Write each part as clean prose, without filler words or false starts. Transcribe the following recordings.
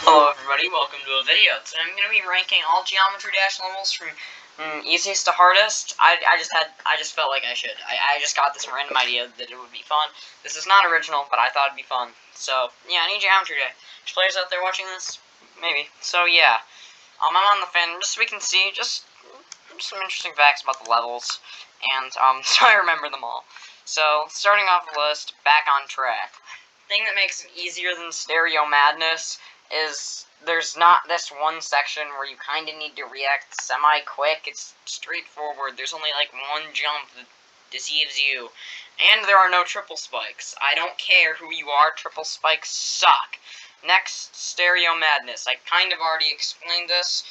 Hello everybody, welcome to a video. Today I'm going to be ranking all Geometry Dash levels from easiest to hardest. I just felt like I should. I just got this random idea that it would be fun. This is not original, but I thought it'd be fun. So, yeah, any Geometry Dash players out there watching this? Maybe. So, yeah. I'm on the fan, just so we can see just some interesting facts about the levels. And, so I remember them all. So, starting off the list, back on track. Thing that makes it easier than Stereo Madness is there's not this one section where you kind of need to react semi-quick. It's straightforward. There's only like one jump that deceives you. And there are no triple spikes. I don't care who you are, triple spikes suck. Next, Stereo Madness. I kind of already explained this.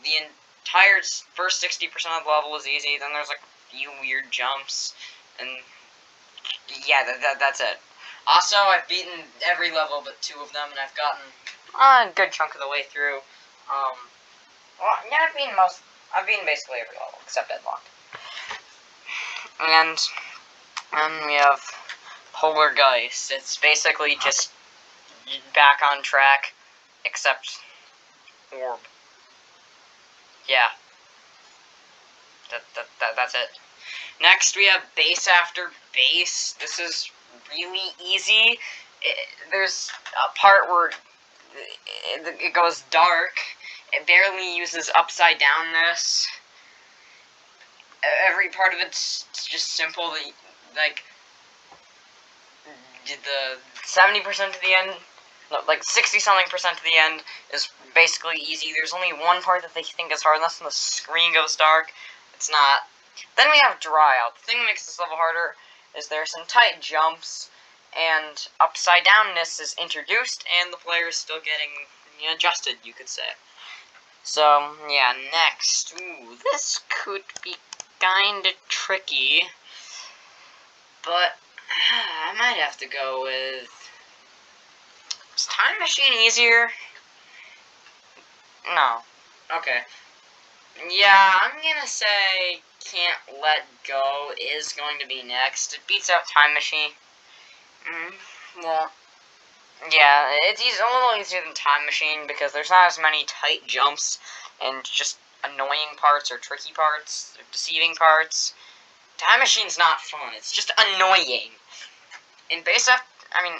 The entire first 60% of the level is easy, then there's like a few weird jumps, and yeah, that's it. Also, I've beaten every level but 2 of them, and I've gotten a good chunk of the way through. Well, yeah, I've beaten basically every level, except Deadlock. And then we have Polargeist. It's basically just back on track, except Orb. Yeah. That's it. Next, we have Base After Base. This is really easy. There's a part where it goes dark. It barely uses upside downness. Every part of it's just simple. Like the 70% to the end, no, like 60-something% to the end is basically easy. There's only one part that they think is hard, and that's when the screen goes dark. It's not. Then we have Dry Out. The thing that makes this level harder is there are some tight jumps, and upside downness is introduced, and the player is still getting adjusted, you could say. So, yeah, next. Ooh, this could be kinda tricky, but I might have to go with... Is Time Machine easier? No. Okay. Yeah, I'm gonna say Can't Let Go is going to be next. It beats out Time Machine. Well, yeah, it's a little easier than Time Machine because there's not as many tight jumps and just annoying parts or tricky parts or deceiving parts. Time Machine's not fun. It's just annoying. In Base F,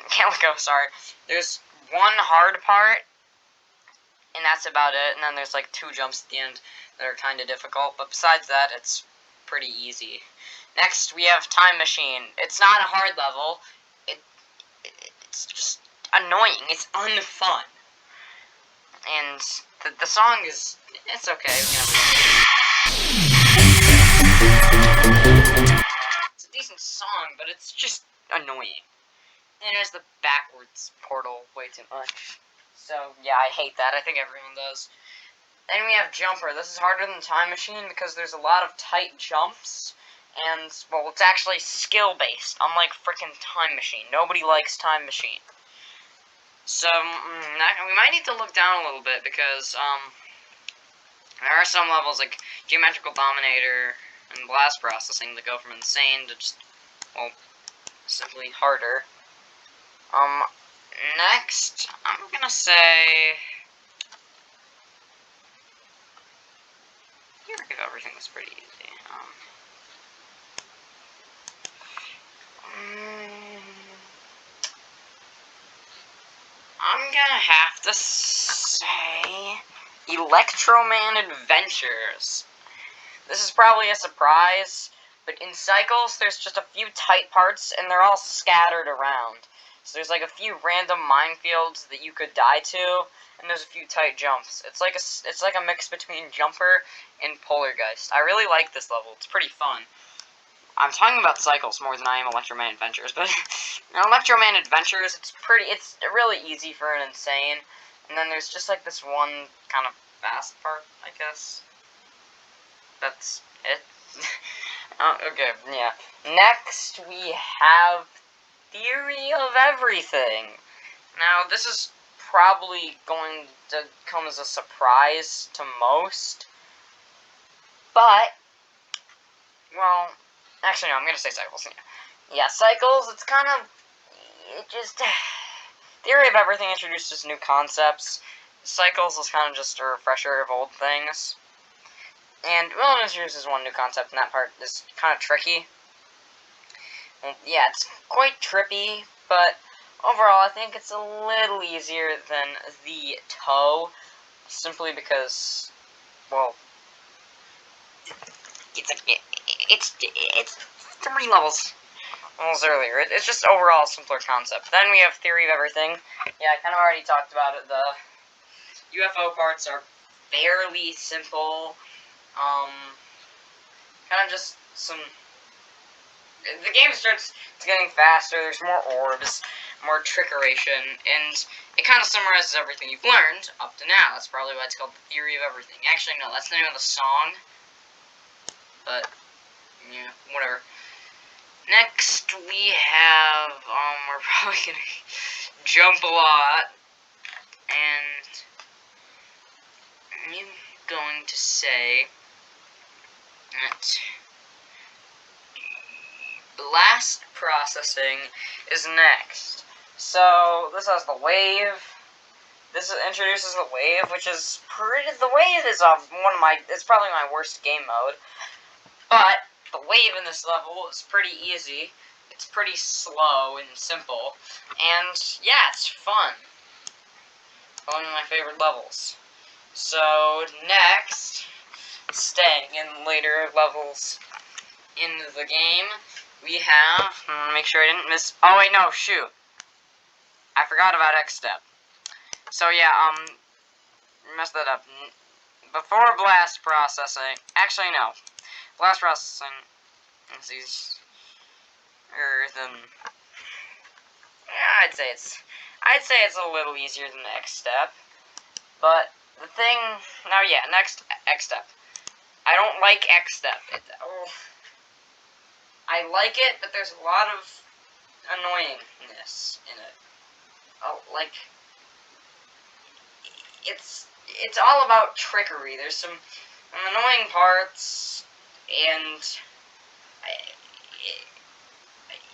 Can't Let Go, sorry. There's one hard part, and that's about it. And then there's like 2 jumps at the end that are kind of difficult. But besides that, it's pretty easy. Next, we have Time Machine. It's not a hard level. It's just annoying. It's unfun. And the song is... It's okay. It's a decent song, but it's just annoying. And there's the backwards portal way too much. So, yeah, I hate that. I think everyone does. Then we have Jumper. This is harder than Time Machine because there's a lot of tight jumps. And, well, it's actually skill-based, unlike frickin' Time Machine. Nobody likes Time Machine. So, we might need to look down a little bit because, there are some levels like Geometrical Dominator and Blast Processing that go from insane to just, well, simply harder. Next, I'm gonna say... Here, if everything was pretty easy. I'm gonna have to say... Electroman Adventures. This is probably a surprise, but in Cycles, there's just a few tight parts, and they're all scattered around. So there's like a few random minefields that you could die to, and there's a few tight jumps. It's like a mix between Jumper and Polargeist. I really like this level. It's pretty fun. I'm talking about Cycles more than I am Electroman Adventures, but Electroman Adventures, it's really easy for an insane. And then there's just like this one kind of fast part, I guess. That's it. Okay, yeah. Next, we have Theory of Everything. Now, this is probably going to come as a surprise to most. But, well, actually, no, I'm going to say Cycles. Yeah, Cycles, it's kind of... Theory of Everything introduces new concepts. Cycles is kind of just a refresher of old things. And, well, it introduces one new concept, and that part is kind of tricky. And, yeah, it's quite trippy, but overall, I think it's a little easier than the Toe, simply because, well, it's 3 levels earlier. It's just overall a simpler concept. Then we have Theory of Everything. Yeah, I kind of already talked about it. The UFO parts are fairly simple. Kind of just some... The game starts getting faster, there's more orbs, more trickeration, and it kind of summarizes everything you've learned up to now. That's probably why it's called The Theory of Everything. Actually, no, that's the name of the song. But, yeah, whatever. Next, we have, we're probably gonna jump a lot, and I'm going to say that blast processing is next. So, this has the wave. This introduces the wave, which is the wave is it's probably my worst game mode. But the wave in this level is pretty easy. It's pretty slow and simple. And yeah, it's fun. One of my favorite levels. So next, staying in later levels in the game, we have, make sure I didn't miss, oh wait, no, shoot. I forgot about X-Step. So yeah, messed that up. Before blast processing, actually no. Blast processing is easier than, yeah, I'd say it's a little easier than the X-Step. But the thing, now yeah, next X-Step. I don't like X-Step. I like it, but there's a lot of annoyingness in it. Oh, like, it's all about trickery. There's some annoying parts, and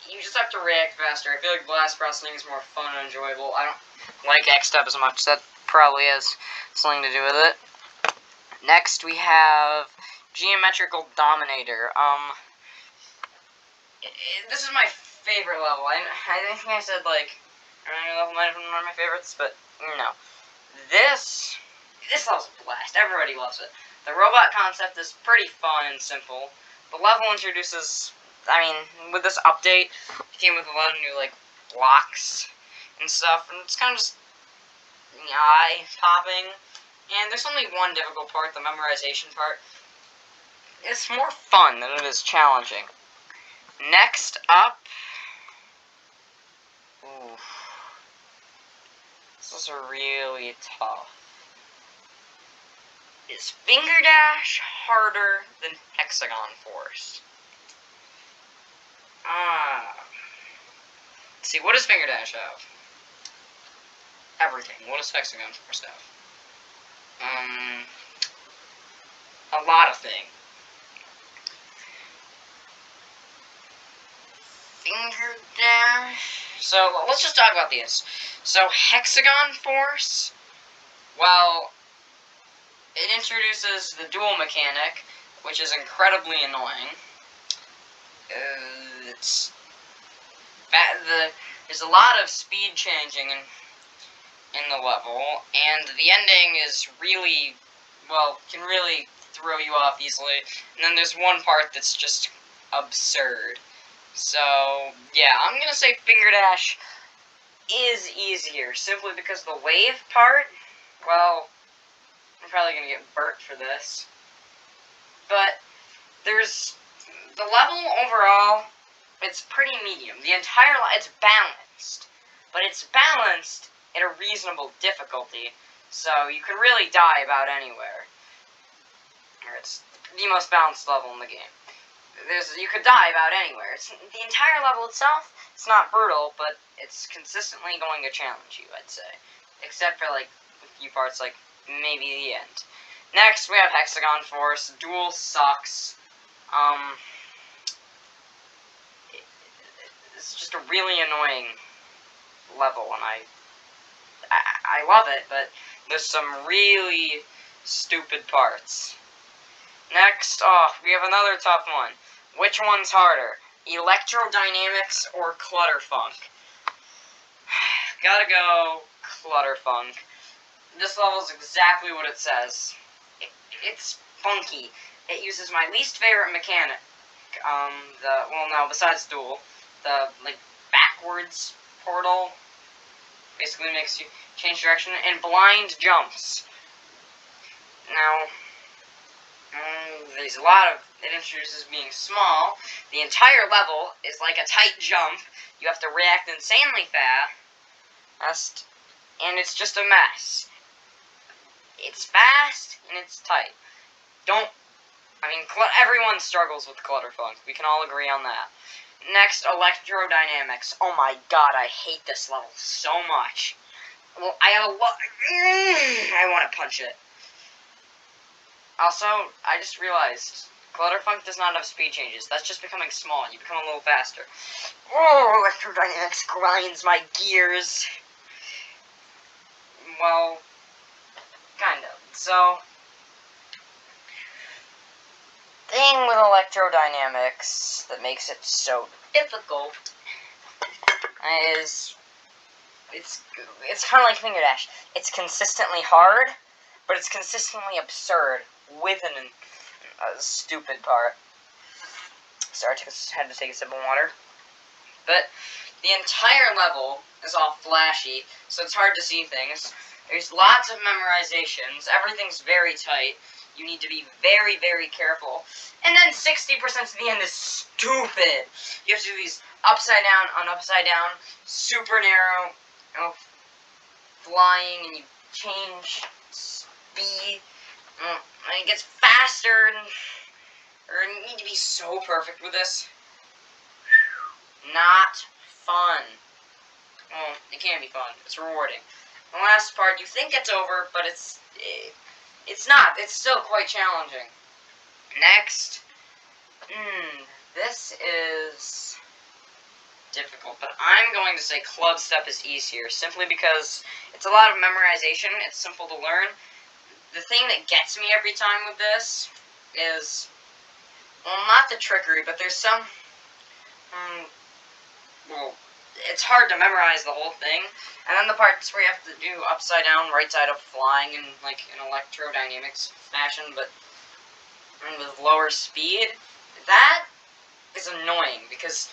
you just have to react faster. I feel like blast processing is more fun and enjoyable. I don't like X-Step as much. That probably has something to do with it. Next, we have Geometrical Dominator. This is my favorite level. I think I said, like, level might have been one of my favorites, but no. This level's a blast. Everybody loves it. The robot concept is pretty fun and simple. The level introduces, I mean, with this update, it came with a lot of new, like, blocks and stuff, and it's kind of just eye-popping. And there's only one difficult part, the memorization part. It's more fun than it is challenging. Next up, this is really tough. Is Finger Dash harder than Hexagon Force? Let's see, what does Finger Dash have? Everything. What does Hexagon Force have? A lot of things. Finger Dash. So let's just talk about these. So Hexagon Force, well, it introduces the dual mechanic, which is incredibly annoying. There's a lot of speed changing in the level, and the ending is really, well, can really throw you off easily. And then there's one part that's just absurd. So, yeah, I'm gonna say Finger Dash is easier, simply because the wave part, well, I'm probably gonna get burnt for this. But, there's, the level overall, it's pretty medium. The entire, it's balanced. But it's balanced at a reasonable difficulty, so you can really die about anywhere. It's the most balanced level in the game. You could die about anywhere. The entire level itself, it's not brutal, but it's consistently going to challenge you, I'd say. Except for, like, a few parts, like, maybe the end. Next, we have Hexagon Force. Duel sucks. It's just a really annoying level, and I love it, but There's some really stupid parts. Next, we have another tough one. Which one's harder? Electrodynamics or Clutterfunk? Gotta go Clutterfunk. This level is exactly what it says. It's funky. It uses my least favorite mechanic. Besides Duel, the, backwards portal basically makes you change direction, and blind jumps. Now, there's a lot of, it introduces being small. The entire level is like a tight jump. You have to react insanely fast, and it's just a mess. It's fast, and it's tight. Everyone struggles with Clutterfunk. We can all agree on that. Next, Electrodynamics. Oh my god, I hate this level so much. Well, I want to punch it. Also, I just realized, Clutterfunk does not have speed changes. That's just becoming small, and you become a little faster. Oh, Electrodynamics grinds my gears. Well, kind of. So, thing with Electrodynamics that makes it so difficult is it's kind of like Finger Dash. It's consistently hard, but it's consistently absurd with a stupid part. Sorry, I had to take a sip of water. But the entire level is all flashy, so it's hard to see things. There's lots of memorizations. Everything's very tight. You need to be very, very careful. And then 60% to the end is stupid. You have to do these upside down on upside down, super narrow, flying, and you change speed. And it gets faster, or you need to be so perfect with this. Not fun. Well, it can be fun. It's rewarding. The last part, you think it's over, but it's not. It's still quite challenging. Next. This is difficult, but I'm going to say Club Step is easier, simply because it's a lot of memorization. It's simple to learn. The thing that gets me every time with this is, well, not the trickery, but there's some, it's hard to memorize the whole thing, and then the parts where you have to do upside down, right side up flying in, like, an Electrodynamics fashion, but with lower speed, that is annoying, because,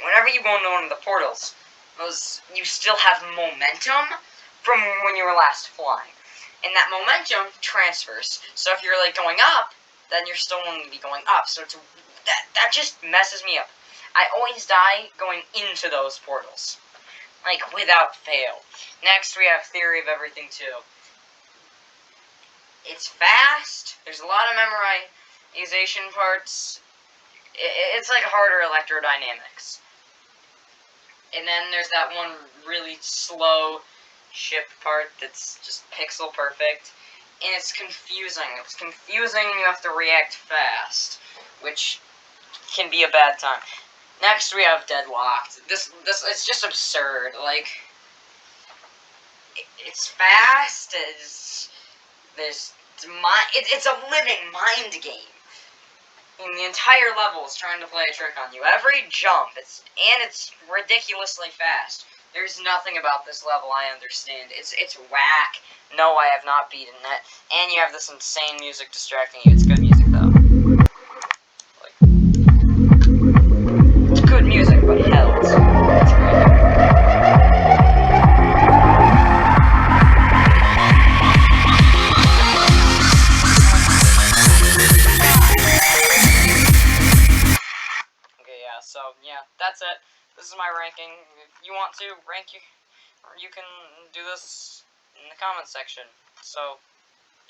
whenever you go into one of the portals, you still have momentum from when you were last flying, and that momentum transfers, so if you're, going up, then you're still going to be going up, so that just messes me up. I always die going into those portals. Without fail. Next, we have Theory of Everything 2. It's fast. There's a lot of memorization parts. It's like harder Electrodynamics. And then there's that one really slow ship part that's just pixel perfect. And it's confusing. It's confusing and you have to react fast, which can be a bad time. Next, we have Deadlocked. This it's just absurd. It's fast. It's a living mind game. And the entire level is trying to play a trick on you. Every jump, it's ridiculously fast. There's nothing about this level I understand. It's whack. No, I have not beaten it. And you have this insane music distracting you. It's good music though. It's good music, but hell, it's great. So, yeah, that's it. This is my ranking. If you want to rank you can do this in the comments section. So,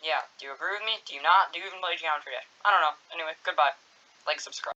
yeah, do you agree with me? Do you not? Do you even play Geometry Dash? I don't know. Anyway, goodbye. Like, subscribe.